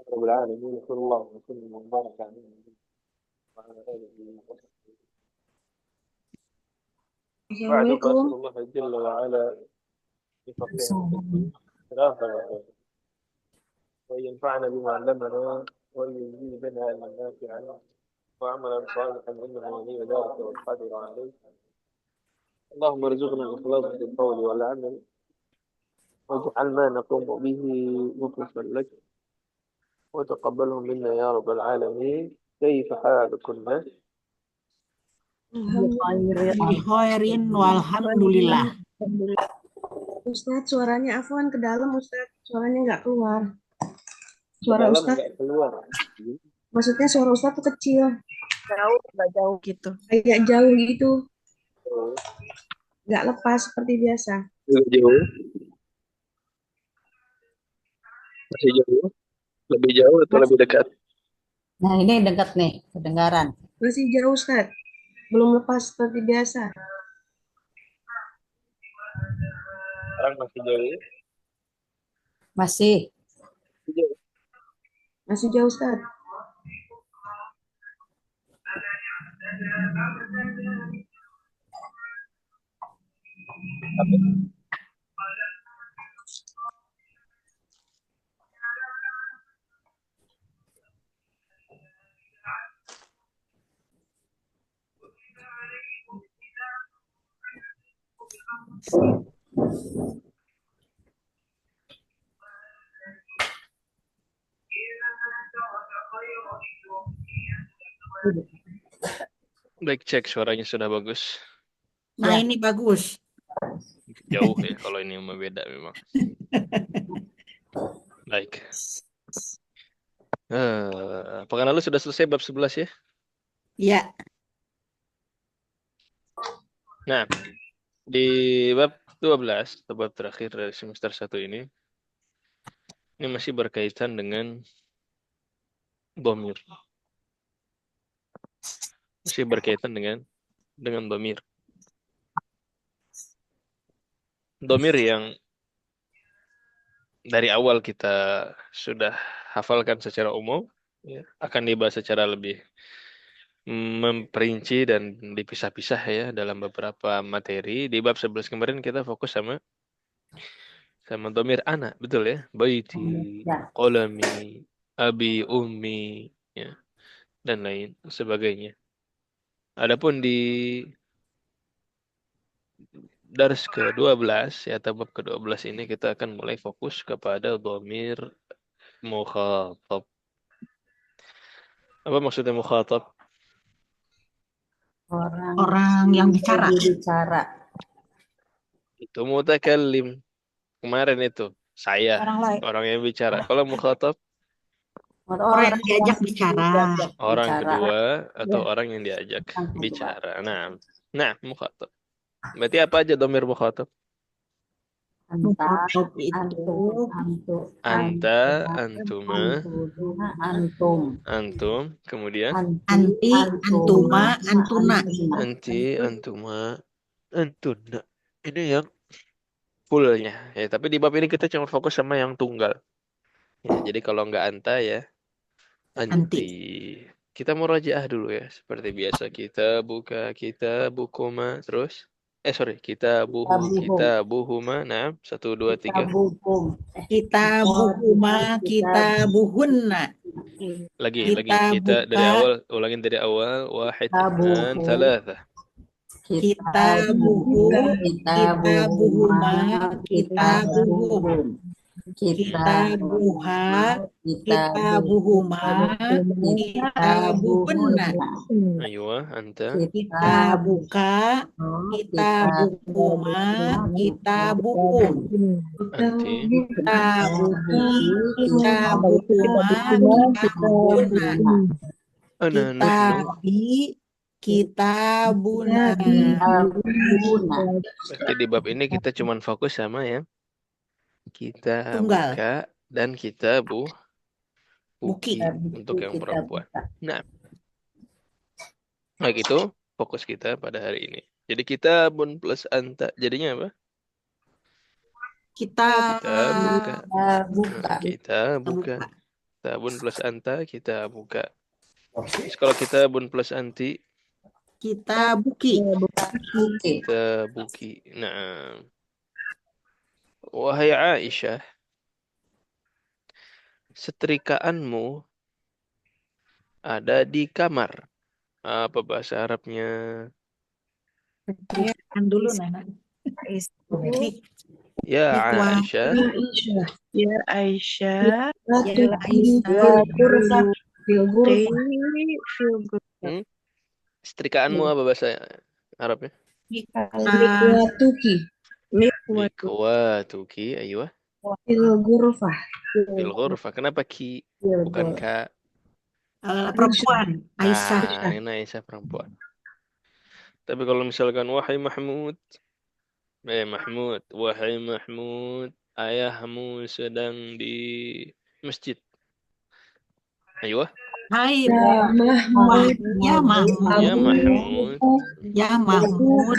رب العالمين صلى الله وسلم وبارك عليه وعلى آله وصحبه. بعد فأسأل Assalamualaikum. الله جل وعلا يفقهنا في الدين ثلاثة وأن ينفعنا بما علمنا وأن يزيدنا علما نافعا وعملا صالحا إنه ولي ذلك والقادر عليه. اللهم ارزقنا الإخلاص في القول والعمل واجعل ما نقوم به مخلصا لك وتقبله منا يا رب العالمين. كيف حالكم؟ Alhamdulillah. Bi khairin walhamdulillah. Ustadz, suaranya Afwan ke dalam, Ustadz. Suaranya nggak keluar. Ke Suara dalam Ustadz, nggak keluar. maksudnya suara Ustadz tuh kecil, Jauh, nggak jauh gitu. kayak jauh gitu, Oh, nggak lepas seperti biasa. lebih jauh, masih jauh, lebih jauh atau Mas, lebih dekat? Nah, ini dekat nih, kedengaran. masih jauh, Ustadz. Belum lepas seperti biasa. Sekarang masih jauh. Masih. Masih jauh. Masih jauh, Ustadz. Baik, cek suaranya sudah bagus. Nah, ini bagus. Jauh ya kalau ini beda memang. Baik. Pekan lalu sudah selesai bab 11 ya? Iya. Nah, di bab 12, atau bab terakhir dari semester 1 ini masih berkaitan dengan dhamir. Masih berkaitan dengan dhamir. Dhamir yang dari awal kita sudah hafalkan secara umum, ya, akan dibahas secara lebih memperinci dan dipisah-pisah ya dalam beberapa materi. Di bab 11 kemarin kita fokus sama dhamir anak, betul ya? Baiti, Ya. qalami, abi, ummi, ya, dan lain sebagainya. Adapun di dars ke-12 ya, atau bab ke-12 ini kita akan mulai fokus kepada dhamir mukhatab. Apa maksudnya mukhatab? Orang yang bicara. Itu mutakallim. Kemarin itu saya, Orang lain. orang yang bicara. Kalau mukhatab, Orang yang diajak bicara. orang kedua atau Ya. orang yang diajak Orang kedua. bicara. Nah, mukhatab. Berarti apa aja dhamir mukhatab? Mukhatab itu Anta, antuma, antum. antum, kemudian Anti, antuma, antuna. anti, antuma, antuna. Ini yang fullnya. Ya, tapi di bab ini kita cuma fokus sama yang tunggal. Ya, jadi kalau nggak anta ya anti. Kita murajaah dulu ya. Seperti biasa kita buka kita bukuma terus. Kita buhuma. Nah, 1, 2, 3. Kita buhuma, kita buhunna. Lagi Kita kita dari buka. awal, ulangin dari awal. Wahid, ithnan, thalatha. Kita buhu, kita buhuma, kita buhum. Kita buha, kita buhuma, kita buhunna. Aywa, anta. Kita buka, kita buhuma, kita buhum. Anti. Kita buhi, kita buhuma, kita buhunna. Ana, Kita nahnu. bi, kita buna. Berarti di bab ini kita cuma fokus sama ya. Kita Tunggal. buka dan kita buki Buki. untuk yang perempuan. Nah, itu fokus kita pada hari ini. Jadi kita bun plus anta. Jadinya apa? Kita Kita buka. buka. Kita buka. Kitabun plus anta, kitabuka. Terus kalau kitabun plus anti, Kitabuki. kitabuki. Nah, wahai Aisyah, setrikaanmu ada di kamar. Apa bahasa Arabnya? Kan dulu Nana. Mik, Ya Mikwa. Aisyah, Aisyah. Ya Aisyah, Ya Aisyah. Fil stay ghurfah. feel good. hmm? Setrikaanmu apa bahasa Arabnya? Mikwa. Mikwatuki. Mikwatuki, ayo. Fil ghurfah. Fil ghurfah. Kenapa ki? Bukan ka. Perempuan. Aisyah. Ini Aisyah perempuan. Tapi kalau misalkan wahai Mahmud, wahai Mahmud, ayahmu sedang di masjid. Ayo. Hai. Ya Mahmud. Ya Mahmud. Ya Mahmud. Ya Mahmud.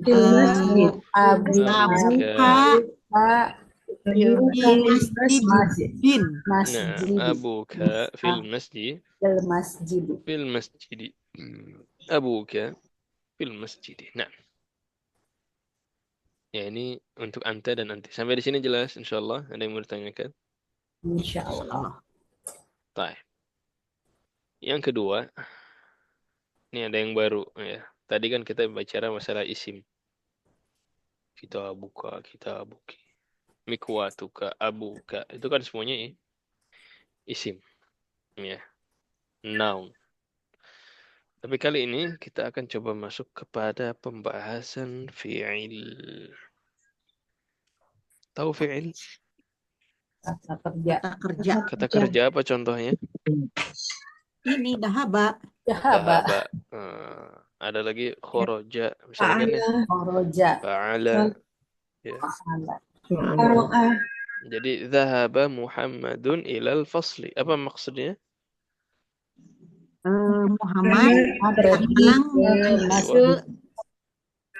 Fil masjid. Abuka. Masjidin. Nah, abuka fil masjid. Fil masjid. Abuka fil masjid. Nah. Ya, ini untuk anta dan anti. Sampai di sini jelas, insyaallah. Ada yang mau ditanyakan? Insyaallah. Baik. Yang kedua, ini ada yang baru ya. Tadi kan kita bicara masalah isim. Kita buka, kita buki. Mikwatuka, abuka. Itu kan semuanya isim. Ya. Noun. Tapi kali ini kita akan coba masuk kepada pembahasan fi'il. Tahu fi'il? Kata kerja. Kata kerja apa contohnya? Ini dahaba. Dahaba. Ada lagi khoroja. Misalkan fa'ala. Ya. Qara'a. Jadi dhahaba Muhammadun ilal fasli. Apa maksudnya? Muhammad datang ke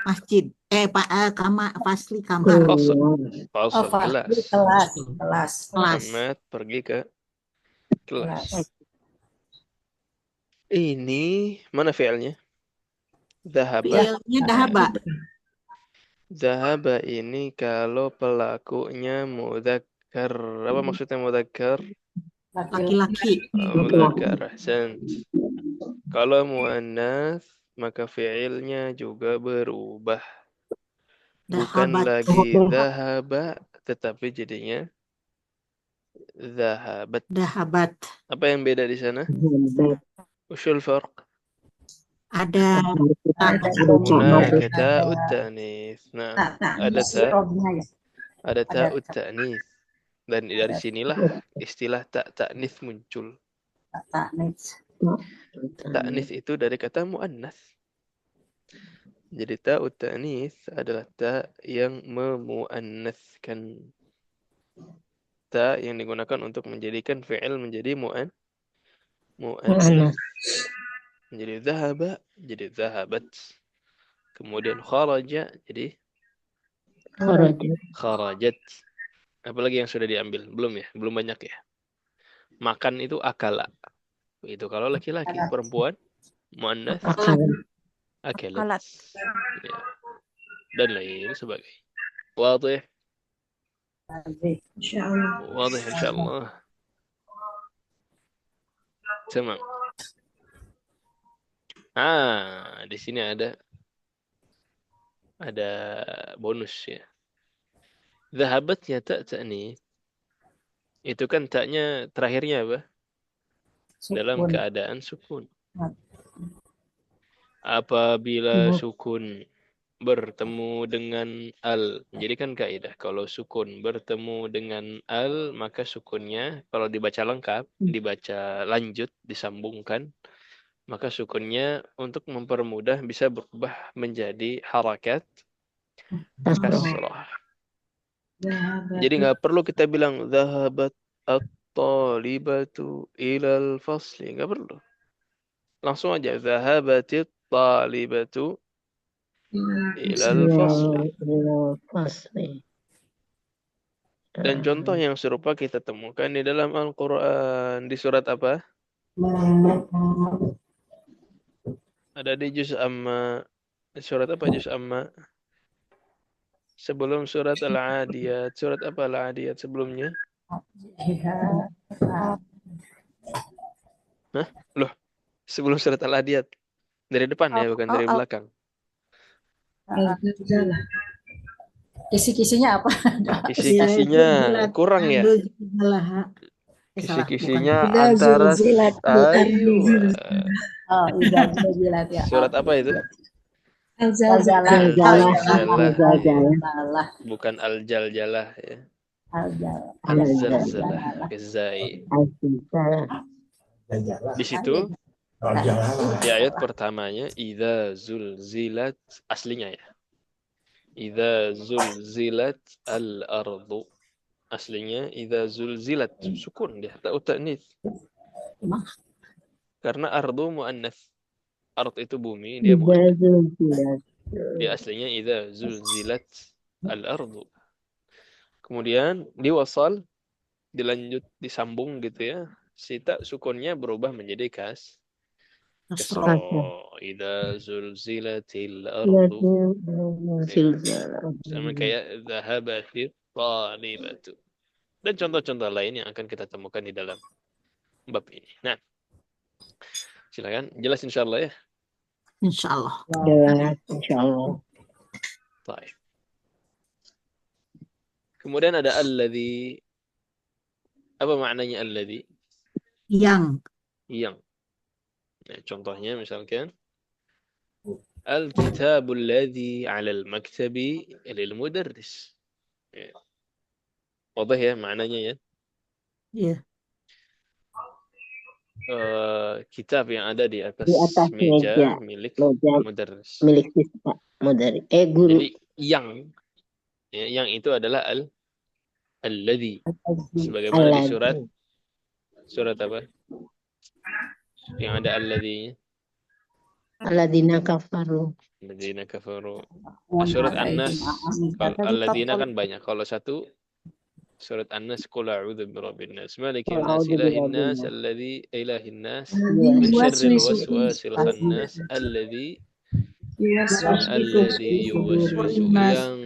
masjid. Fasli kamar. Fasl. Kelas. Kelas. Muhammad pergi ke kelas. Ini mana fi'ilnya? Dhahaba. Fi'ilnya dahaba. Dhahaba ini kalau pelakunya mudzakkar. Apa maksudnya mudzakkar? Laki-laki. Mudzakkar. Ahsan. Kalau muannats maka fi'ilnya juga berubah. Bukan Dahabat. lagi dhahaba tetapi jadinya dhahabat. Dahabat. Apa yang beda di sana? Ushul farq. Ada Hunaka ta'ut ta'nits. Nah, ada ta'ut ta'nits. Dan dari sinilah istilah ta'nits muncul. Ta'nits itu dari kata muannats. Jadi ta'ut ta'nits adalah ta yang memuannatskan. Ta yang digunakan untuk menjadikan fi'il menjadi muannats. Jadi dhahaba jadi dhahabat. Kemudian kharaja jadi kharajat. Apalagi yang sudah diambil? Belum ya? Belum banyak ya? Makan itu akala. Itu kalau laki-laki. Perempuan muannats akalat. Ya. Dan lain sebagainya. Wadih. Insyaallah. Wadih insyaallah. Tamam. Di sini ada bonus ya. Dhahabatnya ta'nits. Itu kan taknya terakhirnya apa? Dalam keadaan sukun. Apabila sukun bertemu dengan al. Jadi kan kaidah kalau sukun bertemu dengan al maka sukunnya kalau dibaca lengkap, dibaca lanjut, disambungkan, maka sukunnya untuk mempermudah bisa berubah menjadi harakat kasrah. Jadi nggak perlu kita bilang dhahabat at-talibatu ilal fasli, nggak perlu. Langsung aja dhahabatit talibatu ilal fasli. Dan contoh yang serupa kita temukan di dalam Al-Quran. Di surat apa? Ada di juz Amma. Surat apa juz Amma? Sebelum surat Al-Adiyat. Surat apa Al-Adiyat sebelumnya? Hah? Loh, sebelum surat Al-Adiyat. Dari depan ya, bukan dari belakang. Al-Zalzalah. Kisi-kisinya apa? Kisi-kisinya kurang ya? Salah. Kisi-kisinya Idza antara zulzilatil ardu ayo. zilzalaha. Oh, Iza Zulzilat ya. Surat apa itu? Al-Zalzalah. Al-Zalzalah. Bukan Al-Jaljalah ya. Al-Zalzalah. Al-Zalzalah. Kezai. Di situ di ayat pertamanya idza zulzilat aslinya ya. Idza zulzilat al-ardu. Aslinya idza zulzilat sukun dia tak ta'nits. Karena ardu muannats. Ard itu bumi, dia muannats. Dia aslinya idza zulzilat al-ardu. Kemudian diwasal, dilanjut, disambung gitu ya. Si tak sukunnya berubah menjadi kasroh. Idza zulzilatil ardu. Sama kayak dhahabatit talibatu. Dan contoh-contoh lain yang akan kita temukan di dalam bab ini. Nah, silakan jelas insyaallah ya. Insyaallah. Baik. Kemudian ada alladzi. Apa maknanya alladzi? Yang. Yang. Nah, contohnya misalkan al-kitabul ladzi 'alal maktabi lil mudarris. Ya. Wadah ya maknanya ya. Iya. Kitab yang ada di atas meja milik meja mudarris. milik siswa mudarris guru. Jadi yang itu adalah alladzi sebagaimana di surat apa? Yang ada alladzi Alladzina kafaru. alladzina kafaru. Surat An-Nas alladzina kan banyak. Kalau satu surat An-Nas qul a'udzu birabbin nas malikin nas ilahin nas alladzi ilahin nas min syarril waswasil khannas alladzi yuwaswisu yang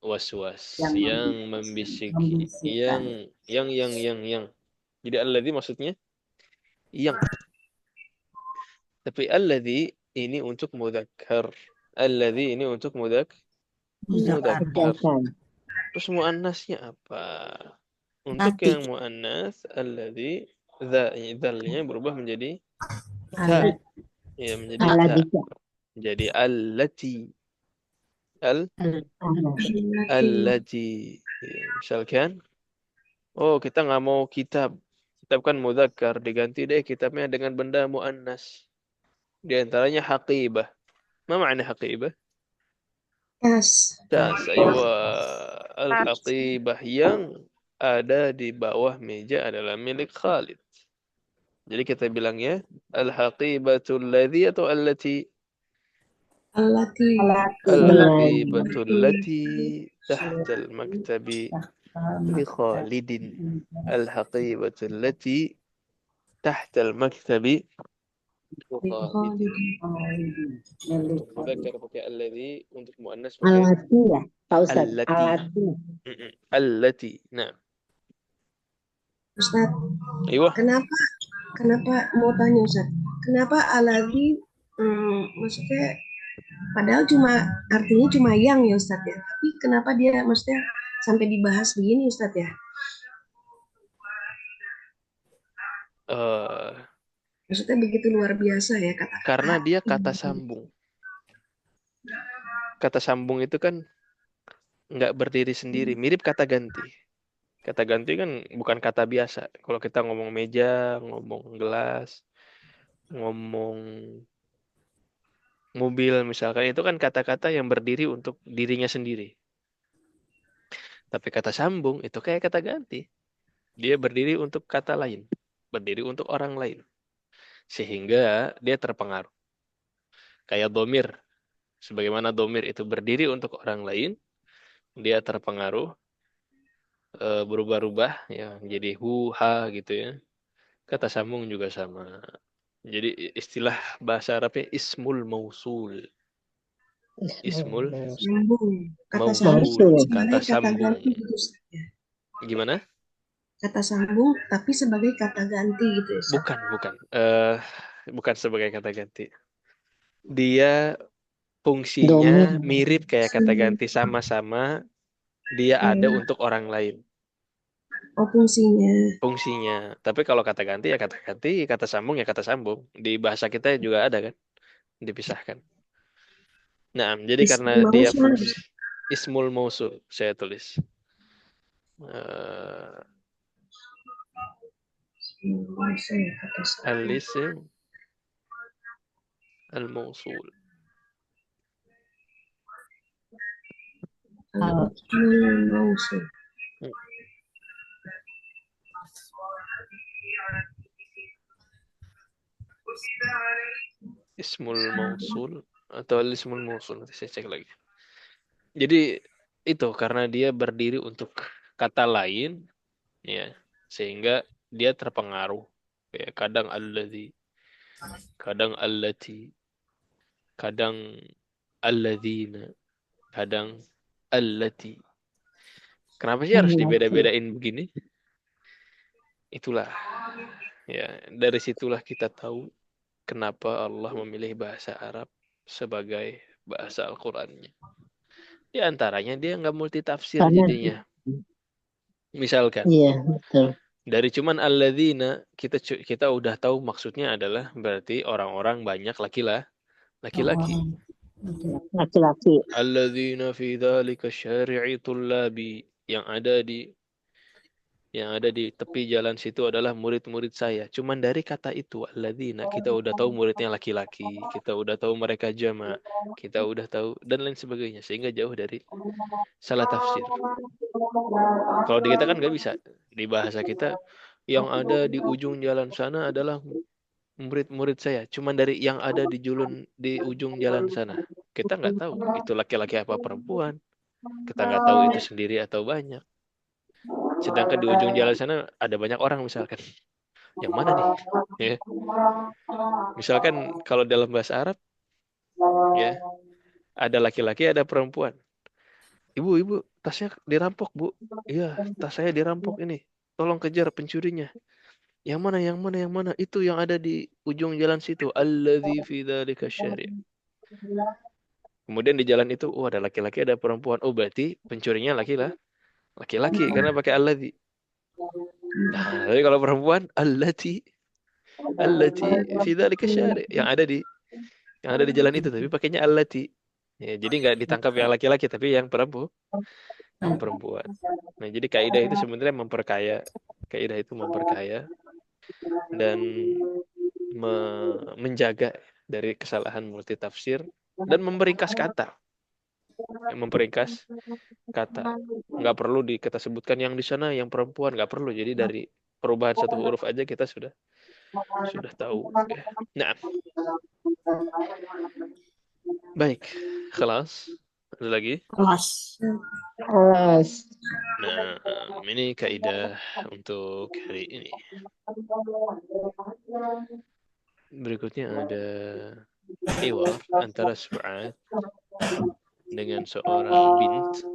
waswas yang membisiki yang jadi alladzi maksudnya yang, tapi alladzi ini untuk mudzakkar, alladzi ini untuk mudzakkar. Terus muannasnya apa? Untuk Nanti. yang muannas alladzi dzalnya berubah menjadi ta. Ya, menjadi ta. Jadi allati allati. Ya, misalkan kita nggak mau kitab kan mudzakkar, diganti deh kitabnya dengan benda muannas. Di antaranya haqibah. Ma makna haqibah? Tas. Aywa al-haqibah yang ada di bawah meja adalah milik Khalid. Jadi kita bilangnya al-haqibatul ladzi atau allati? Al-haqibatul lati tahta al-maktabi li Khalidin. Al-haqibatul lati tahta al-maktabi li Khalidin. Mudakkar pakai alladzi, untuk muannas pakai Alati ya, Pak Ustaz. allati. Allati. Nah. Ustaz, Iya. kenapa mau tanya Ustaz? Kenapa aladzi maksudnya padahal artinya cuma yang ya Ustaz ya. Tapi kenapa dia maksudnya sampai dibahas begini Ustaz ya? Maksudnya begitu luar biasa ya kata-kata. Karena dia kata sambung. Kata sambung itu kan nggak berdiri sendiri, mirip kata ganti. Kata ganti kan bukan kata biasa. Kalau kita ngomong meja, ngomong gelas, ngomong mobil misalkan, itu kan kata-kata yang berdiri untuk dirinya sendiri. Tapi kata sambung itu kayak kata ganti. Dia berdiri untuk kata lain, berdiri untuk orang lain. Sehingga dia terpengaruh. Kayak domir. Sebagaimana domir itu berdiri untuk orang lain, dia terpengaruh berubah-ubah ya jadi hu, ha gitu ya. Kata sambung juga sama. Jadi istilah bahasa Arabnya ismul mausul. Ismul Sambung. Kata sambung mausul, Mausul. kata sebagai kata sambung. ganti gitu, Ustaz, ya. Gimana? Kata sambung tapi sebagai kata ganti gitu ya, Ustaz. Bukan. Bukan sebagai kata ganti. Dia fungsinya Domir. mirip kayak kata ganti, sama-sama dia ada untuk orang lain. Oh, fungsinya. Fungsinya. Tapi kalau kata ganti ya kata ganti, kata sambung ya kata sambung. Di bahasa kita juga ada kan, dipisahkan. Nah, jadi karena Ismul dia mausul. fungsi ismul mausul, saya tulis. Ismul mausul, kata sambung. Al-isim al-mausul. Ismul mausul. Ismul mausul atau al-ismul mausul, nanti saya cek lagi. Jadi itu karena dia berdiri untuk kata lain ya, sehingga dia terpengaruh. Ya, kadang alladzi, kadang allati, kadang alladzina, kadang allati. Kenapa sih harus dibeda-bedain begini? Itulah ya, dari situlah kita tahu kenapa Allah memilih bahasa Arab sebagai bahasa Al-Qur'annya. Di antaranya dia nggak multitafsir Karena jadinya. Misalkan iya betul. dari cuman alladzina kita udah tahu maksudnya adalah berarti orang-orang banyak laki-laki. Laki-laki. Alladzina fi dzalika syari'i tullabi, yang ada di tepi jalan situ adalah murid-murid saya. Cuman dari kata itu alladzina kita udah tahu muridnya laki-laki, kita udah tahu mereka jamak, kita udah tahu dan lain sebagainya, sehingga jauh dari salah tafsir. Kalau di kita kan nggak bisa. Di bahasa kita yang ada di ujung jalan sana adalah murid-murid saya. Cuman dari yang ada di ujung jalan sana. Kita nggak tahu itu laki-laki apa perempuan. Kita nggak tahu itu sendiri atau banyak. Sedangkan di ujung jalan sana ada banyak orang misalkan. Yang mana nih? Ya. Misalkan kalau dalam bahasa Arab, ya ada laki-laki, ada perempuan. Ibu, tasnya dirampok, Bu. Iya, tas saya dirampok ini. Tolong kejar pencurinya. Yang mana, yang mana, yang mana? Itu yang ada di ujung jalan situ. Alladzi fi dzalika syari'. Kemudian di jalan itu, oh ada laki-laki, ada perempuan. Oh berarti pencurinya laki-laki karena pakai alladzi. Nah, tapi kalau perempuan, allati fi dzalika syari'. Yang ada di jalan itu, tapi pakainya allati. Ya, jadi nggak ditangkap yang laki-laki, tapi yang perempuan. Nah, jadi kaidah itu sebenarnya memperkaya dan menjaga dari kesalahan multitafsir dan memperingkas kata. Nggak perlu kita sebutkan yang di sana yang perempuan, nggak perlu. Jadi dari perubahan satu huruf aja kita sudah tahu. Ya. Nah, baik, kelas. Ada lagi? Kelas. Kelas. Nah, ini kaidah untuk hari ini. Berikutnya ada hiwar antara Su'ad dengan seorang bint.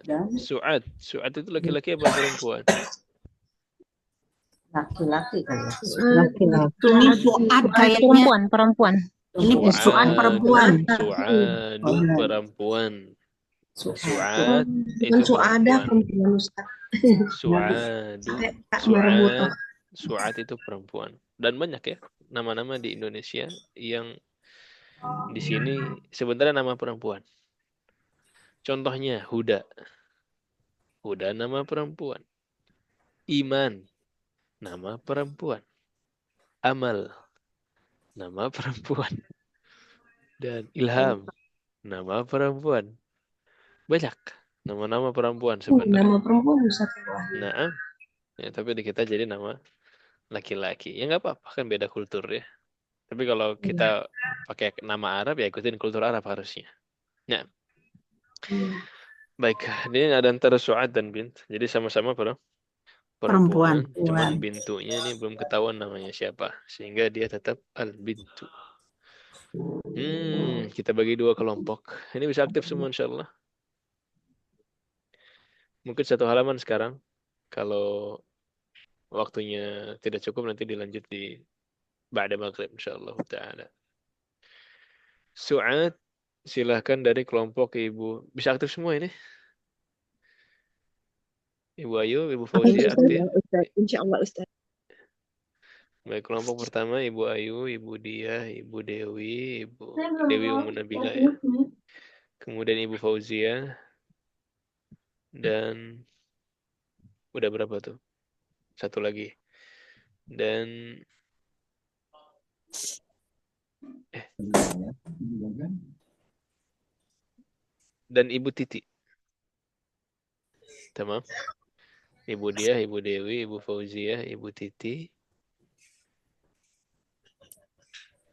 Ya. Su'ad itu laki-laki apa perempuan? Laki-laki kali ya. Laki-laki. Ini Fuad kayaknya. Perempuan. Ini Fuad perempuan. Su'adu perempuan. Su'ad Bukan itu suada perempuan. perempuan, Ustaz. Su'ad itu perempuan. Dan banyak ya nama-nama di Indonesia yang di sini sebenarnya nama perempuan. Contohnya Huda. Huda nama perempuan. Iman nama perempuan. Amal nama perempuan. Dan Ilham nama perempuan. Banyak nama-nama perempuan sebenarnya. Nama perempuan Ustaz. Nah, ya, tapi di kita jadi nama laki-laki. Ya nggak apa-apa, kan beda kultur ya. Tapi kalau kita pakai nama Arab ya ikutin kultur Arab harusnya. Nah, Baik, ini ada antara Su'ad dan Bint. Jadi sama-sama perempuan. Cuman bintunya ini belum ketahuan namanya siapa. Sehingga dia tetap al-bintu. Kita bagi dua kelompok. Ini bisa aktif semua insya Allah. Mungkin satu halaman sekarang. Kalau waktunya tidak cukup nanti dilanjut di ba'da maghrib insyaallah ta'ala. Su'ad, silahkan dari kelompok Ibu. Bisa aktif semua ini? Ibu Ayu, Ibu Fauzia aktif? Insyaallah Ustaz. Baik, kelompok pertama Ibu Ayu, Ibu Diah, Ibu Dewi, Ibu Dewi Ummu Nabila ya. Kemudian Ibu Fauzia. Dan udah berapa tuh? Satu lagi. Dan Ibu Titi. Tamam. Ibu Diah, Ibu Dewi, Ibu Fauzia, Ibu Titi,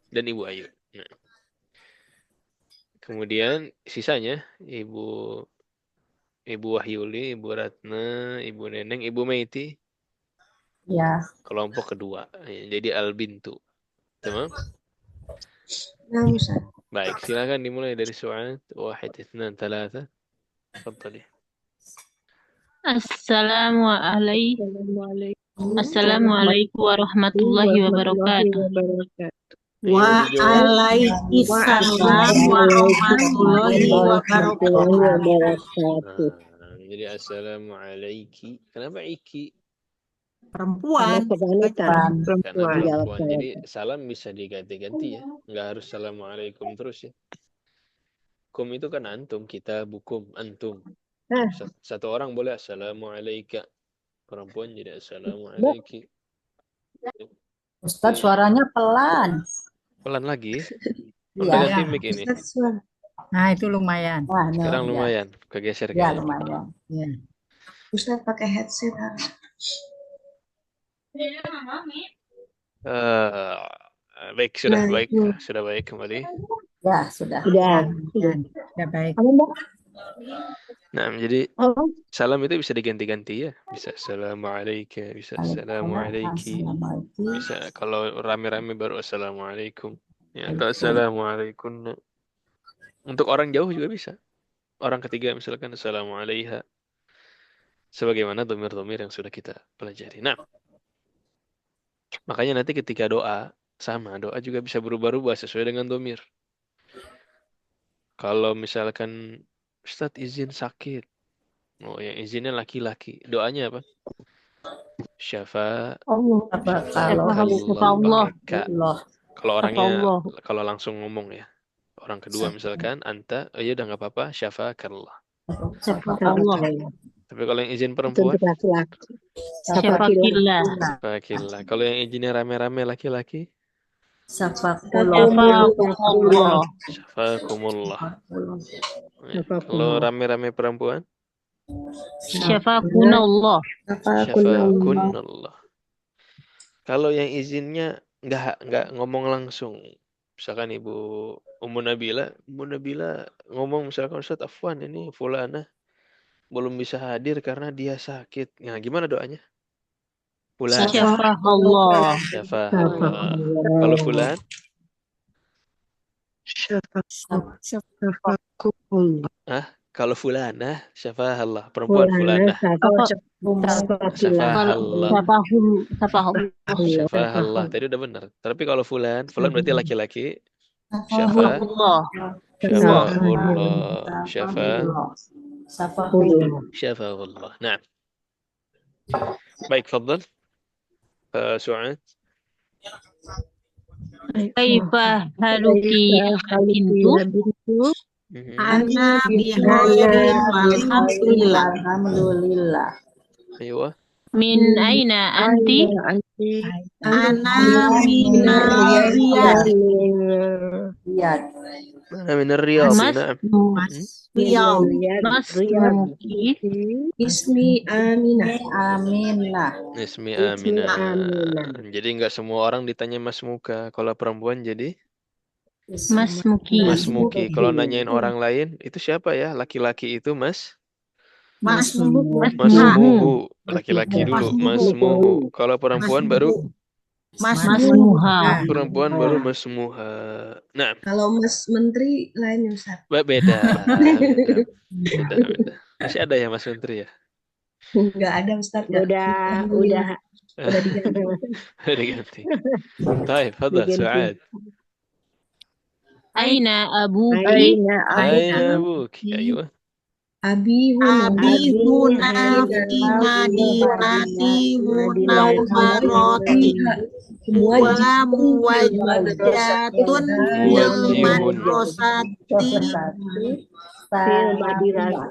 dan Ibu Ayu. Nah. Kemudian sisanya Ibu Wahyuli, Ibu Ratna, Ibu Neneng, Ibu Meiti. Ya. Kelompok kedua. Jadi al-bintu. Tamam? Nah, Ustaz. Baik, silakan dimulai dari Su'ad. 1, 2, 3. Tafadhali. Assalamualaikum warahmatullahi wabarakatuh. Waalaikumsalam warahmatullahi wabarakatuh. Jadi assalamualaikum. Kenapa iki? Perempuan. Karena perempuan. Jadi salam bisa diganti-ganti ya. Nggak harus assalamualaikum terus ya. Kum itu kan antum, kita bukum, antum. Satu orang boleh assalamualaikum. Perempuan jadi assalamualaikum. Ustaz suaranya pelan. Pelan lagi. Iya. Ganti mic ini. Nah, itu lumayan. Wah, Sekarang ya. lumayan. Kegeser Ya, kayaknya. lumayan. Ya. Ustaz pakai headset harus. Baik, sudah Nah, baik. itu. Sudah baik kembali. Ya, sudah. Sudah baik. Nah, jadi salam itu bisa diganti-ganti ya. Bisa assalamualaikum, bisa assalamualaikum. Bisa kalau rame-rame baru assalamualaikum. Ya, atau assalamualaikum. Untuk orang jauh juga bisa. Orang ketiga misalkan assalamualaikum. Sebagaimana dhamir-dhamir yang sudah kita pelajari. Nah, makanya nanti ketika doa, sama doa juga bisa berubah-ubah sesuai dengan dhamir. Kalau misalkan Ustadz izin sakit. Oh, yang izinnya laki-laki. Doanya apa? Syafa Allah. Kalau orangnya kalau langsung ngomong ya. Orang kedua misalkan anta, oh ya udah nggak apa-apa, syafakallah. Tapi kalau yang izin perempuan, Syafaqillah. syafakallah. Kalau yang izinnya rame-rame laki-laki, Syafaqullah. syafakumullah. Ya. Kalau rame-rame perempuan, Syafaqunallah. syafakunallah. Kalau yang izinnya nggak ngomong langsung, misalkan Ibu Ummu Nabila ngomong misalkan Ustaz Afwan ini fulana belum bisa hadir karena dia sakit. Nah, gimana doanya? Fulan. Syafaqallah. Syafaqallah. Kalau fulan? Kalau fulana, syafaqallah. Perempuan fulana. Syafaqallah. Syafaqallah. Tadi udah benar. Tapi kalau fulan berarti laki-laki. Syafaqullah. Syafaqullah. Syafaqullah. Nah. Baik, fadhal. Su'ad. Kaifa haluki bintu? Ana bihairin walhamdulillah. Aywa. Min aina anti? Ana min Riyadh. Ana min Riyadh. Mas muki. Ismi Aminah. Ismi Aminah. Jadi nggak semua orang ditanya Mas Muka. Kalau perempuan jadi Mas Muki. Mas Muki. Kalau nanyain orang lain, itu siapa ya? Laki-laki itu Mas Masmuhu. Masmuhu. Laki-laki Masmuhu. dulu. Masmuhu. Kalau perempuan baru Masmuha. perempuan baru masmuha. Nah, Kalau Mas Menteri lain ya Ustaz. beda. Beda. Masih ada ya Mas Menteri ya? Nggak ada Ustaz. Alhamdulillah. Udah diganti. Udah diganti. Baik, fadhal Suad. Aina abuki? Aina abuki? Ayo. Abi huna fi madinati munawwarati wa muwajjatun fil madrasati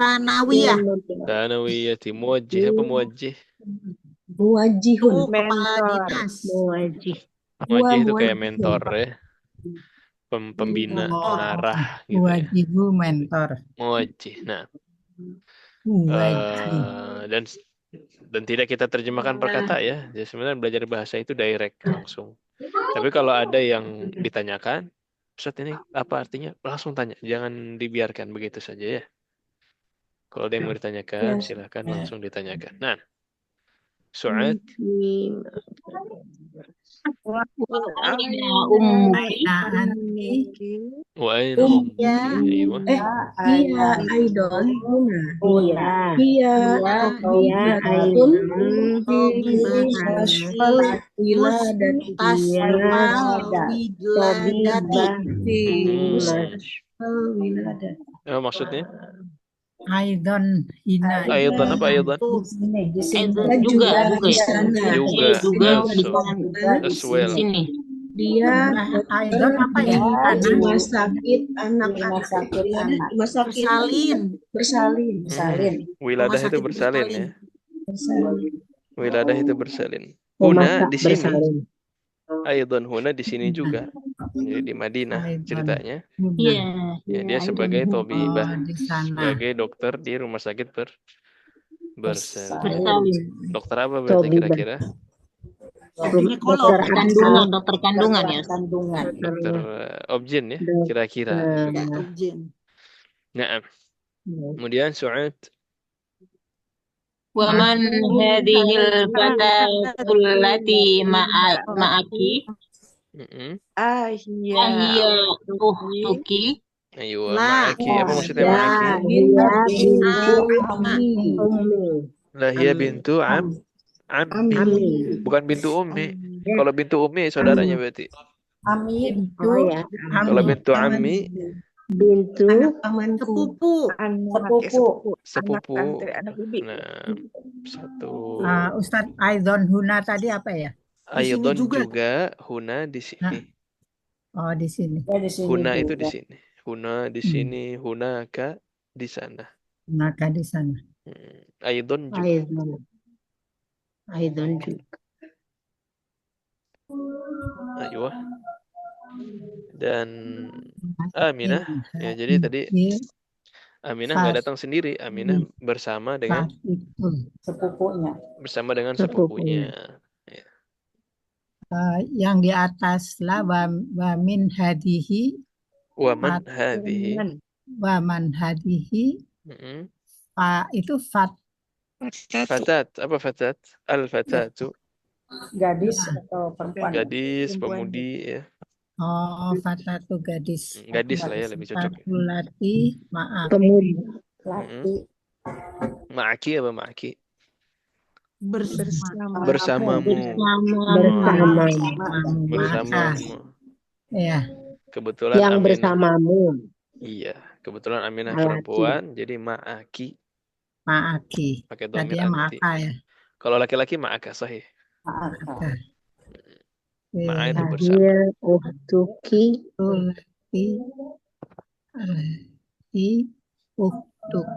sanawiyah. Tanawiyati muwajjih apa muwajjih? muwajjihun. Kepala dinas. Muwajih. Muwajjih itu kayak mentor ya. Pembina, pengarah gitu ya. Wajibu mentor. Muwajjih. Nah, Wajib. dan tidak kita terjemahkan per kata ya. Jadi sebenarnya belajar bahasa itu direct langsung. Tapi kalau ada yang ditanyakan, Ustaz ini apa artinya? Langsung tanya, jangan dibiarkan begitu saja ya. Kalau ada yang mau ditanyakan, silakan langsung ditanyakan. Nah, Su'ad, Aina ummuki? wa aina ummuki? Aywa. Iya Aidon huna. Iya Tabibatun wiladati. Wiladati. Maksudnya? Aidon hina. Aidan apa aidan? Juga di ya. sana. Juga di So, as well. sini. Dia Aidon apa ya? rumah sakit anak-anak. Rumah sakit bersalin. Wiladah itu bersalin ya. Bersalin. Wiladah itu bersalin. Memasak Huna di sini. bersalin. Aidan huna di sini juga. Jadi di Madinah ceritanya. Iya. Ya, dia sebagai tabibah, di sana. sebagai dokter di rumah sakit bersalin. Bersalin. Dokter apa berarti Tabibah. kira-kira? Dokter Dokter kandungan ya. Dokter objin ya, kira-kira. Nah, kemudian Su'ad. Wa man hadhil fatatul lati ma'aki? Ahia uhtuki? Ayo, ma'aki. Apa maksudnya ma'aki? Lahia bintu ammi. Bukan bintu ummi. Kalau bintu ummi saudaranya berarti. Kalau bintu ammi Bintu Anak pamanku. sepupu. Nah, satu. Ustadz Aidon huna tadi apa ya? Aidon juga huna di sini. Oh, di sini. Huna itu di sini. Huna di sini, hunaka di sana. Maka di sana. Aidon juga. Aidon juga. Ayo. Dan Aminah, ya jadi tadi Aminah nggak datang sendiri. Aminah bersama dengan sepupunya. Ya. Yang di atas lah wa min hadihi Waman hadihi. Itu Fatat, apa fatat? Al-fatatu. gadis atau perempuan. Gadis, pemudi ya. Oh, fatatu gadis. Gadis lah ya lebih cocok. Fatulati maaf. Pemudi. Ma'aki apa ma'aki? Bersamamu. Bersamamu. Ya. Kebetulan Yang Aminah. bersamamu. Iya, kebetulan Aminah perempuan, jadi ma'aki. Ma'aki. Pakai dhamir Tadinya anti. ma'aka ya. Kalau laki-laki ma'aka sahih. Ma'a itu bersama. Ahia uhtuki.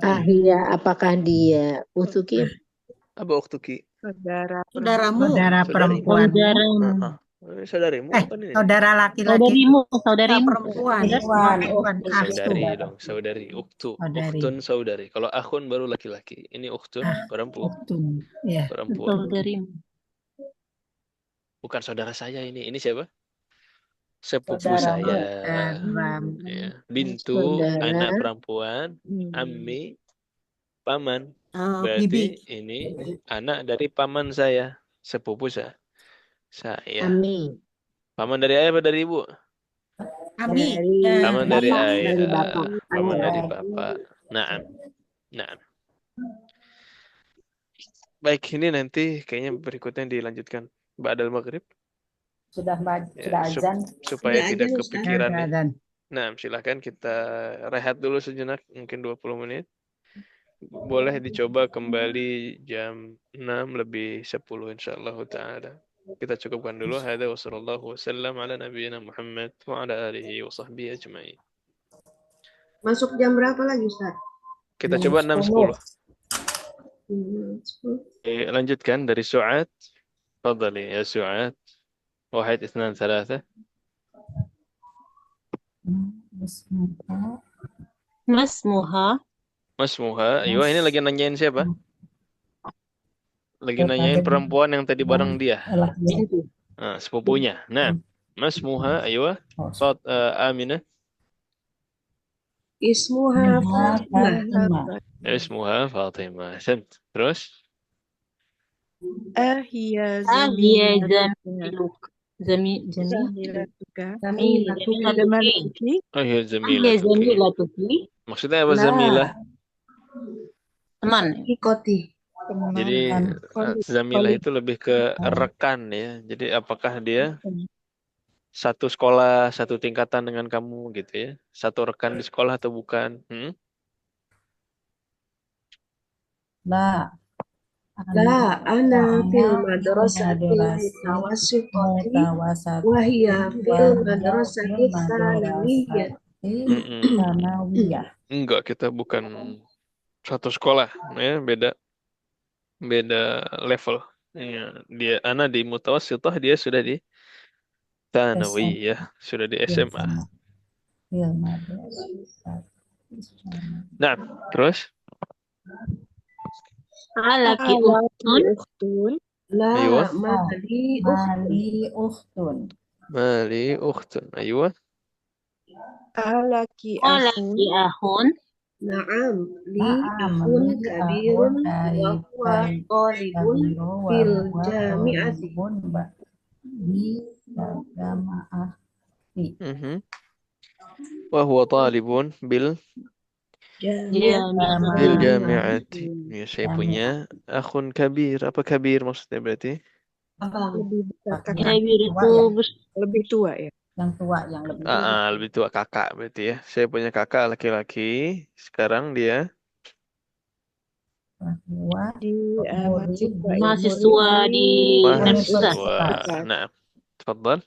Ahia, apakah dia uhtuki? Apa uhtuki? Saudaramu. Saudara perempuan. Saudarimu apa nih? Saudara laki-laki. Saudarimu. Perempuan. Saudari dong, saudari. Saudari. Uktun saudari. Kalau akhun baru laki-laki. Ini uktun perempuan. Uktun. Ya. Perempuan. Saudarimu. Bukan saudara saya ini. Ini siapa? Sepupu saya. Ya. Bintu, anak perempuan. Ammi, paman. Oh, Berarti bibi. ini anak dari paman saya, sepupu saya. Ami. Paman dari ayah apa dari ibu? Ami. Paman dari Bapak. ayah. Dari bapak. Paman Ayah. dari bapak. Naam. Naam. Baik, ini nanti kayaknya berikutnya dilanjutkan ba'dal maghrib. Sudah Ya, azan. supaya Sudah tidak azan, Ustaz. kepikiran ya. Dan Nah, silakan kita rehat dulu sejenak, mungkin 20 menit. Boleh dicoba kembali jam 6 lebih 10 insyaallah ta'ala. Kita cukupkan dulu. Hada wa sallallahu wasallam ala nabiyyina Muhammad wa ala alihi wa sahbihi ajma'in. Masuk jam berapa lagi, Ustaz? Kita coba 6.10. Lanjutkan dari Su'ad. Fadhali ya Su'ad. 1 2 3. Masmuha. Masmuha. Ayo, ini lagi nanyain siapa? Lagi nanyain perempuan yang tadi bareng dia. Sepupunya. Nah, Masmuha. Ayo. Aminah. Ismuha Fatimah. Ismuha Fatimah. Terus? Ahia zamilatuka. Ahia zamilatuki. Maksudnya apa zamilah? Teman. Ikoti. Jadi zamilah itu lebih ke rekan ya. Jadi apakah dia satu sekolah, satu tingkatan dengan kamu gitu ya? Satu rekan di sekolah atau bukan? La. La ana fil madrasatil mutawassitati wa hiya fil madrasatil tsanawiyah. Enggak, kita bukan satu sekolah ya, beda level. Ya, dia ana di mutawassithah, dia sudah di tsanawiyah, sudah di SMA. Nah, terus? Alaki ukhtun. La mali ukhtun. Mali ukhtun. Aywa. Alaki ahun. Na'am li akhun kabirun wa huwa talibun fil jami'ati. Di jamaah. Wa huwa talibun bil jami'ati. Ya, saya punya akhun kabir. Apa kabir maksudnya berarti? Kabir itu lebih tua ya. Yang tua, yang lebih lebih tua, kakak berarti ya. Saya punya kakak laki-laki. Sekarang dia mahasiswa di universitas. Nah, tafadhal.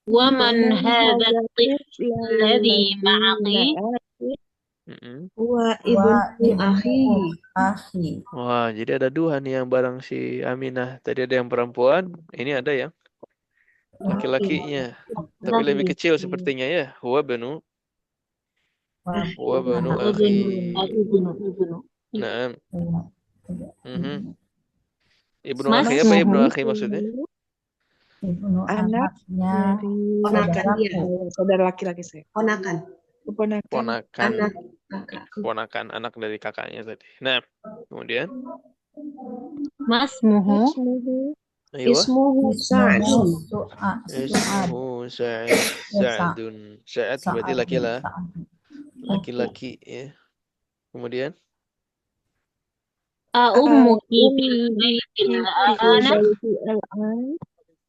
Wa man hadha at-tifl alladhi ma'aki? Wa ibnu akhi. Wah, jadi ada dua nih yang bareng si Aminah. Tadi ada yang perempuan, ini ada yang laki-lakinya. Tapi lebih kecil sepertinya ya. Huwa banu akhi. Nah. Ibnu akhi apa ibnu akhi maksudnya? Anaknya Ponakan dia. Saudara laki-laki saya. Ponakan anak dari kakaknya tadi. Nah, kemudian Masmuhu. Ismuhu Sa'dun. Ismuhu Sa'dun. Sa'ad berarti laki-laki ya. Kemudian Ummuki fil baitil ana?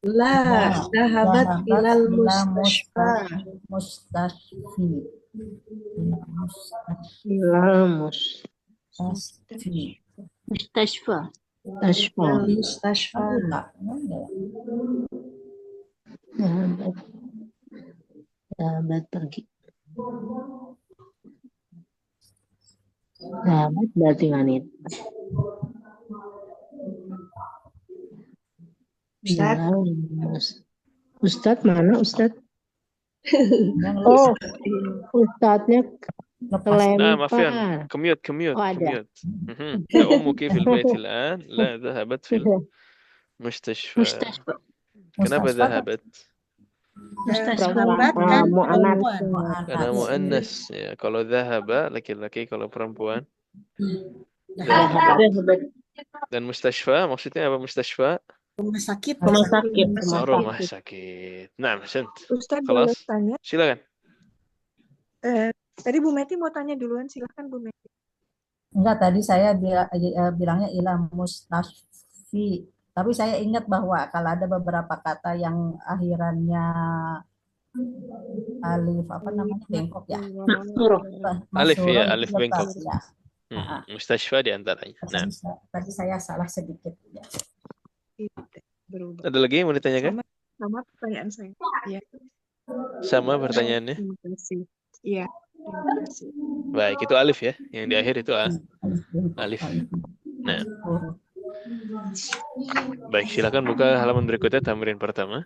La dhahabat ilal mustashfa. Mustashfa. Sahabat pergi. Sahabat berarti wanita. Ustadz mana Ustadz? Ustadznya kelempar. mafian, commute. Oh, ada. Ummuki fil baitil an, la dhahabat fil mustashfa. Kenapa dhahabat? Perempuan. Sahabat kan Mu'anas. perempuan. Karena muannas ya. Kalau dhahaba laki-laki, kalau perempuan Dahabat. dhahabat. Dan mustashfa maksudnya apa mustashfa? Rumah sakit. Rumah sakit. Oh, rumah sakit. Nah, ahsant. Ustadz boleh Kelas. tanya? Silakan. Tadi Bu Meti mau tanya duluan, silakan Bu Meti. Enggak, tadi saya bilangnya ila mustashfi. Tapi saya ingat bahwa kalau ada beberapa kata yang akhirannya alif apa namanya bengkok ya. Maksurah. Alif ya, Masurah alif itu bengkok. lepas ya. Mustashfa di antaranya. Nah, Tadi saya salah sedikit ya. Berubah. ada lagi yang mau ditanyakan? Sama pertanyaan saya. Ya, Sama pertanyaannya. terima kasih. Iya, terima kasih. Baik, itu alif ya. Yang di akhir itu alif. Nah, baik, silakan buka halaman berikutnya, tamrin pertama.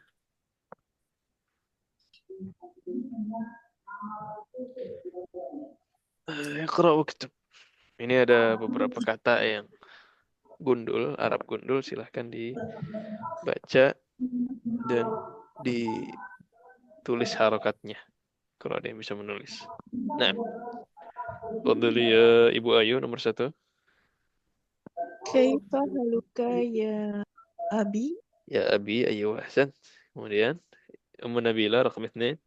Iqra waktub. Ini ada beberapa kata yang gundul, Arab gundul, silahkan dibaca dan ditulis harokatnya kalau ada yang bisa menulis. Nah, Fadli ya Ibu Ayu nomor 1. Kaifa haluka ya Abi? Ya Abi Ayu Hasan. Kemudian Ummu Nabila rakam 2.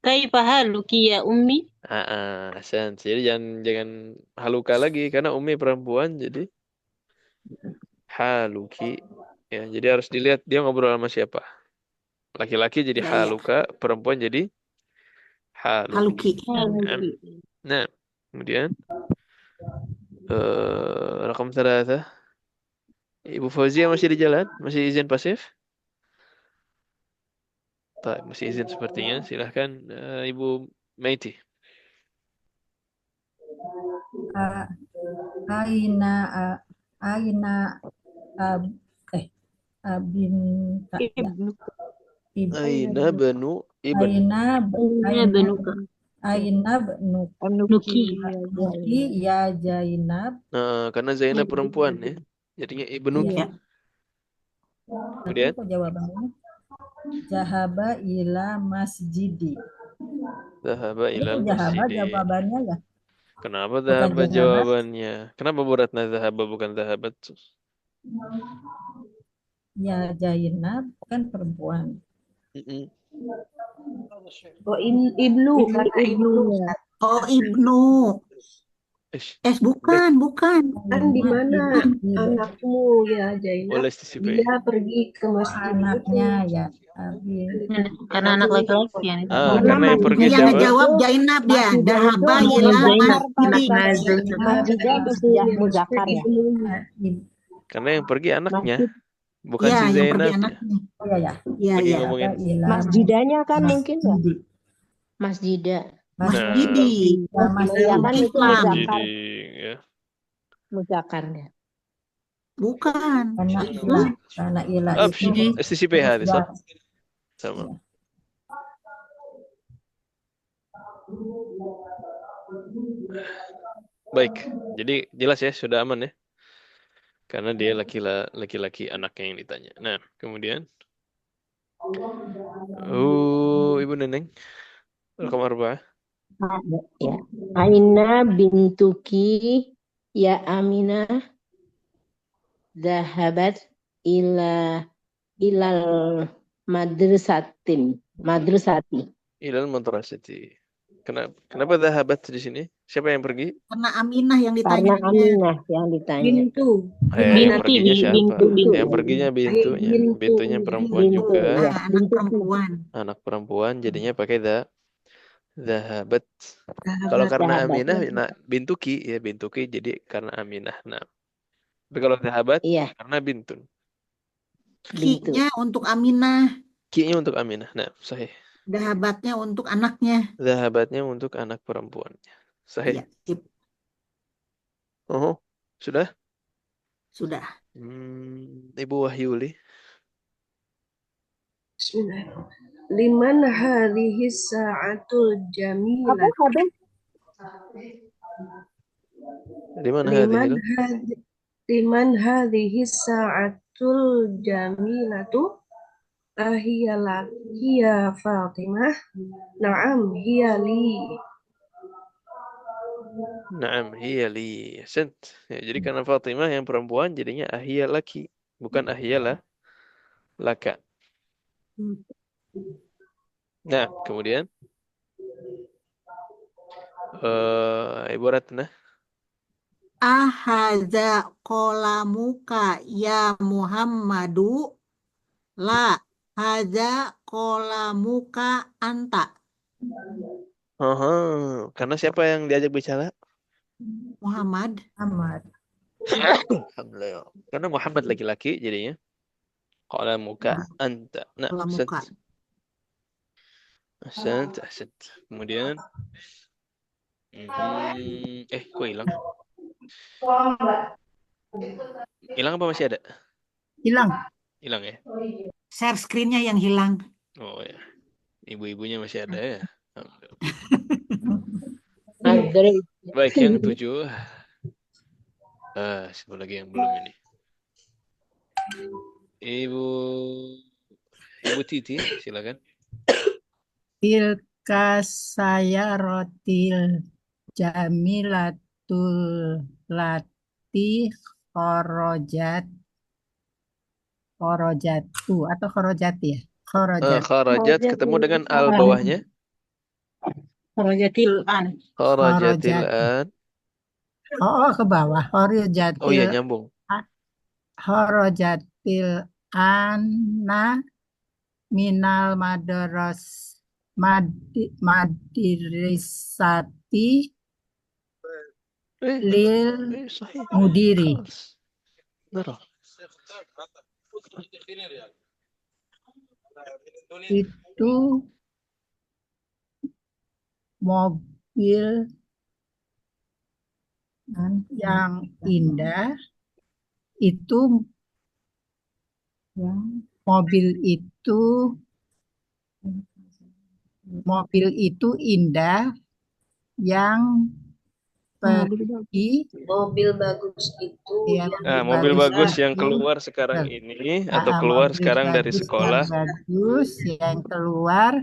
Kaifa haluki ya ummi? Hasan. Jadi jangan haluka lagi karena Umi perempuan jadi haluki. Ya, jadi harus dilihat dia ngobrol sama siapa. Laki-laki jadi haluka, perempuan jadi haluki. Nah, kemudian rakam 3. Ibu Fauzia masih di jalan? Masih izin pasif? Tak, masih izin sepertinya. Silahkan Ibu Maiti. Aina binta Aina banu ibn. Aina benuka Nuki ya Zainab. Nah, karena Zainab perempuan ya. Jadinya ibnuki. Kemudian Apa jawabannya? Zahaba ila masjidi. Zahaba ila Itu zahaba masjidi. jawabannya ya? Kenapa Bukan zahaba zahabat. jawabannya? Kenapa beratnya zahaba bukan zahabat? Ya Zainab kan perempuan. Oh, ibnu. Oh, Ibnu. Bukan. Kan di mana anakmu ya Zainab? Oleh istisipai. Dia pergi ke masjid Anaknya ya Abi. Karena anak laki-laki yang itu. Karena yang pergi Yang siapa? ngejawab Zainab ya. Dahaba ila masjidi. Masjidah sudah muzakkar ya. Karena yang pergi anaknya, bukan Iya, si yang pergi Zainab. anaknya. Iya. Lagi ngomongin. Masjidanya kan mungkin ya. Masjidah. Masjidi. Ya kan itu muzakkar. Jadi ya. Muzakkarnya. Bukan. Karena ilah Absyid. itu STCPH itu sama. Baik, jadi jelas ya, sudah aman ya. Karena dia laki-laki anaknya yang ditanya. Nah, kemudian Ibu Neneng. Rekam 4. Ya. Aina bintuki ya Aminah zahabat ilal madrasati. Ilal madrasati. Kenapa zahabat di sini? Siapa yang pergi? Karena Aminah yang ditanya. Karena Aminah yang ditanya. Bintu. Yang perginya siapa? Bintu. Yang perginya bintunya. Bintunya perempuan Bintu, juga. ya. Anak perempuan. Anak perempuan jadinya pakai zahabat. Kalau karena Zahabat. Aminah, bintuki ya, bintuki jadi karena Aminah. Nah, tapi kalau zahabat Iya, karena bintun. bintu. Ki-nya untuk Aminah. Ki-nya untuk Aminah. Nah, sahih. Dahabatnya untuk anaknya. Zahabatnya untuk anak perempuannya. Sahih. Ya, sip. Oh, sudah? Sudah. Ibu Wahyuli. Bismillahirrahmanirrahim. Liman hadhihi sa'atul jamilah. Di mana hadhihi? Liman hadhihi sa'atul Jamilatu jamilatu hiya Fatimah. Naam, hiya li. Naam, hiya li. Ahsant. Ya, jadi karena Fatimah yang perempuan jadinya ahiya laki, bukan ahiyalah laka. Nah, kemudian Ibu Ratna. Ahadza qalamuka ya Muhammadu. La, hadza qalamuka anta. Karena siapa yang diajak bicara? Muhammad. Ahmad. Alhamdulillah. Karena Muhammad laki-laki jadinya qalamuka anta. Nah, Qalamuka. ahsant. Kemudian kok hilang? Hilang apa masih ada? Hilang. Hilang ya? Share screen-nya yang hilang. Oh ya. Ibu-ibunya masih ada ya. Baik, yang 7. Satu lagi yang belum ini. Ibu Titi, silakan. Tilka sayarotil jamilatul lati kharajatu atau kharajati ya? Kharajat ketemu dengan al bawahnya. Kharajatil an. Kharajatil an. Oh, ke bawah. Oh iya, nyambung. Kharajatil anna minal madirisati lil mudiri. Itu mobil yang indah, itu mobil itu indah yang pergi Mobil bagus itu ya, mobil bagus yang keluar sekarang ini atau keluar sekarang dari sekolah. Bagus yang keluar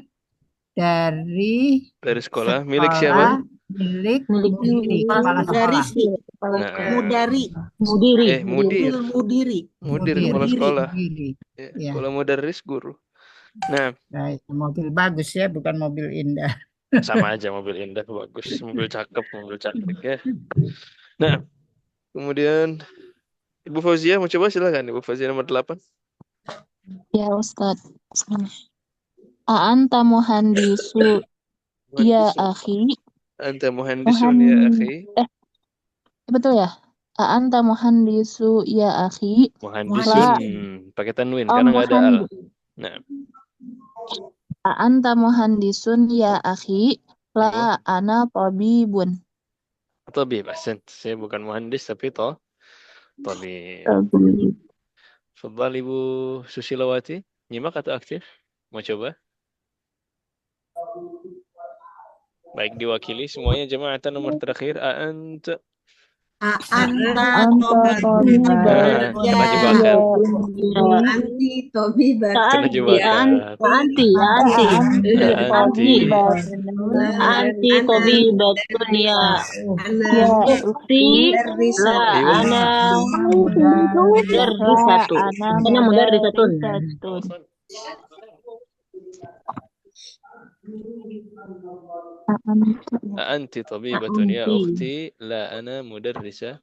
dari sekolah milik siapa? Milik kepala sekolah. Mudir kepala sekolah. Ya, kalau mudaris guru. Nah, mobil bagus ya, bukan mobil indah. Sama aja, mobil indah bagus, mobil cakep, mobil cantik ya. Nah, kemudian Ibu Fauzia mau coba, silakan Ibu Fauzia nomor 8. Ya Ustaz. Anta muhandisu ya akhi. Anta muhandisun ya akhi. Betul ya? Anta muhandisu ya akhi. Muhandisun pakai tanwin karena nggak ada al. Nah. Anta muhandisun ya akhi. La ana tabibun. Tabib, ahsant. Saya bukan muhandis tapi tabib. Fadhal Ibu Susilawati, nyimak atau aktif? Mau coba? Baik, diwakili semuanya jemaatan nomor terakhir. Anta kena jebakan. Anti tobibat. Kena jebakan. Anti tobibatun ya ukti la ana mudarrisatun. Ana mudarrisatun. أنت طبيبة يا أختي لا أنا مدرسة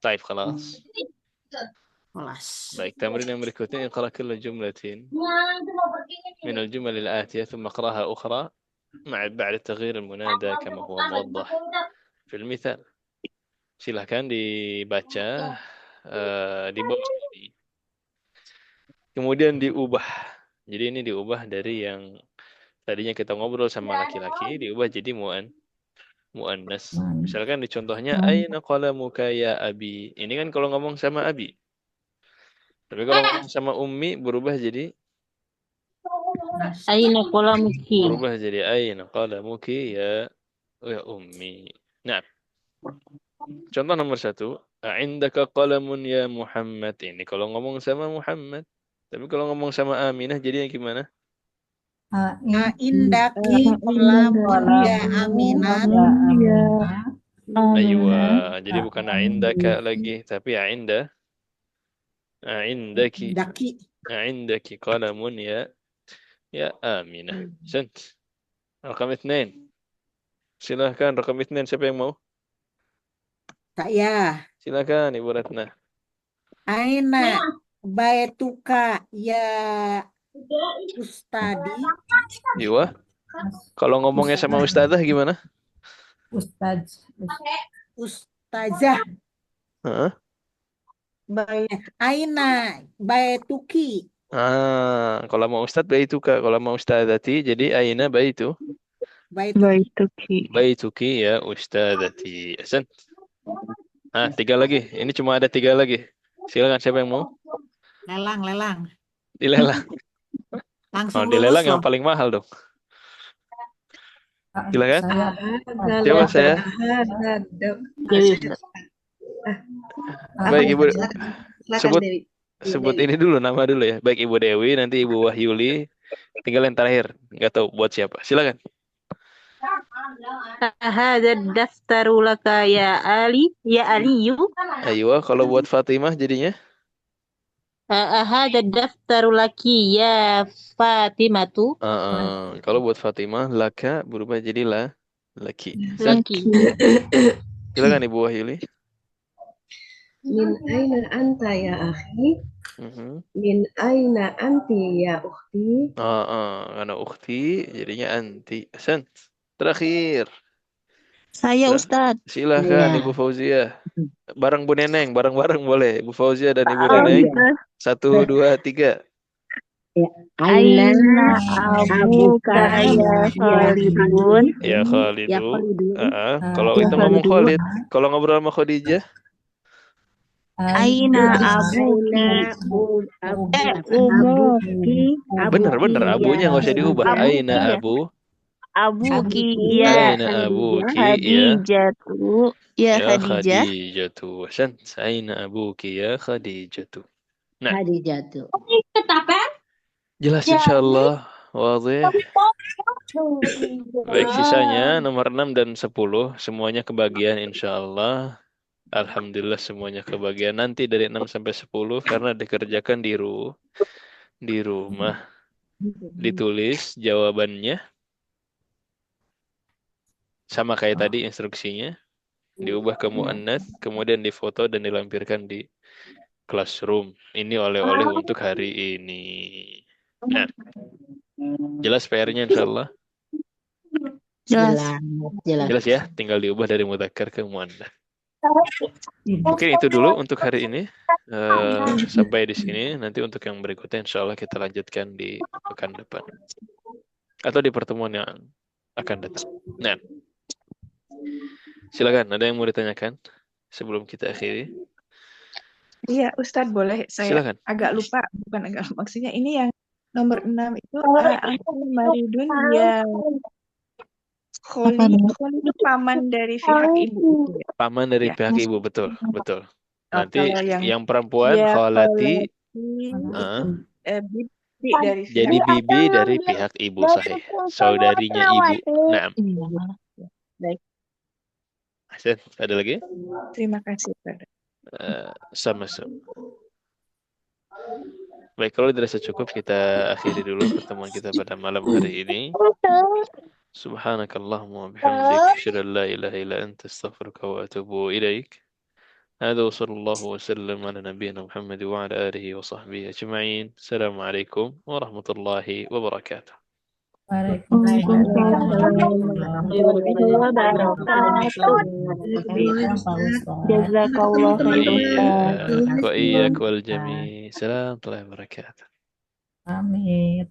طيب خلاص. baik, تمرين yang berikutnya اقرأ كل جملة من الجمل الآتية ثم اقرأها أخرى بعد تغيير المنادى كما هو موضح في المثال. Silahkan dibaca di bawah ini. Kemudian diubah. Jadi ini diubah dari yang tadinya kita ngobrol sama laki-laki, diubah jadi muannas. Misalkan di contohnya aina qalamuka ya abi. Ini kan kalau ngomong sama abi. Tapi kalau ngomong sama ummi berubah jadi aina qalamuki. Berubah jadi aina qalamuki ya ummi. Nah. Contoh nomor 1. A'indaka qalamun ya Muhammad. Ini kalau ngomong sama Muhammad. Tapi kalau ngomong sama Aminah jadinya gimana? Indaki kolamun ya Aminah. Ya Aywa. Aminah. Jadi bukan a'indaka lagi. Tapi a'inda. A'indaki. Indaki. A'indaki qalamun ya Aminah. Sant. Rakam 2. Silahkan rakam 2. Siapa yang mau? Saya. Silakan Ibu Ratna. Aina baituka ya Ustadi. Iwa. Kalau ngomongnya sama ustazah gimana? Ustazah. Hah? Aina baituki. Kalau mau ustadz baituka, kalau mau ustadzati jadi aina baitu. Baituki. Baituki ya ustadzati. Hasan. 3 lagi. Ini cuma ada 3 lagi. Silakan siapa yang mau? Lelang. Dilelang. Langsung Dilelang lulus yang loh. paling mahal dong. Silakan. Kalau Siapa saya? Baik Ibu. Silakan Dewi. Sebut ini dulu, nama dulu ya. Baik Ibu Dewi, nanti Ibu Wahyuli. Tinggal yang terakhir. Nggak tahu buat siapa. Silakan. Hada daftaru laka ya Aliyu. Ayo, kalau buat Fatimah jadinya? Hada daftaru laki ya Fatimatu. Kalau buat Fatimah, laka berubah jadi laki. Laki. Silakan Ibu Wahyuli. Min aina anta ya akhi? Min aina anti ya ukhti? Karena ukhti jadinya anti. Hasan. Terakhir. Saya Ustadz. Silakan Ibu Fauzia. Bareng Bu Neneng, bareng-bareng boleh. Ibu Fauzia dan Ibu Neneng. 1, 2, 3. Aina abuka ya Khalidun. Ya Khalidun. Kalau kita ngomong Khalid, kalau ngobrol sama Khadijah. Aina abuki. Umuki. Bener, abunya nggak usah diubah. Aina abu. Abuki ya Aina abuki Khadijatu. Ya Khadijah. Khadijatu. Aina abuki ya Khadijatu. Nah, Khadijatu. jelas insyaallah. Wadih. Baik, sisanya nomor 6 dan 10 semuanya kebagian insyaallah. Alhamdulillah semuanya kebagian. Nanti dari 6 sampai 10 karena dikerjakan di rumah. Ditulis jawabannya sama kayak tadi instruksinya. Diubah ke muannats, kemudian difoto dan dilampirkan di classroom. Ini oleh-oleh untuk hari ini. Nah, jelas PR-nya insyaallah. Jelas ya, tinggal diubah dari mudzakkar ke muannats. Mungkin itu dulu untuk hari ini. Sampai di sini. Nanti untuk yang berikutnya insyaallah kita lanjutkan di pekan depan. Atau di pertemuan yang akan datang. Nah, silakan, ada yang mau ditanyakan sebelum kita akhiri? Iya, Ustadz boleh saya Silakan. agak lupa, bukan agak lupa, maksudnya ini yang nomor 6 itu Maridun ya Kholi itu paman dari pihak ibu. Paman dari pihak ibu, betul. Nanti yang perempuan ya, kholati bibi dari jadi bibi dari pihak ibu sahih. Saudarinya ibu. Nah. Baik. Ada lagi? Terima kasih, Pak. Sama-sama. Baik, kalau dirasa cukup kita akhiri dulu pertemuan kita pada malam hari ini. Subhanakallahumma wa bihamdik asyhadu an la ilaha illa anta astaghfiruka wa atubu ilaik. هذا وصلى الله وسلم على نبينا محمد وعلى آله وصحبه أجمعين. السلام عليكم ورحمة الله وبركاته. Jazakallah khairan. Wa iyyakum wal jami'. Salam warahmatullahi wabarakatuh. Amin.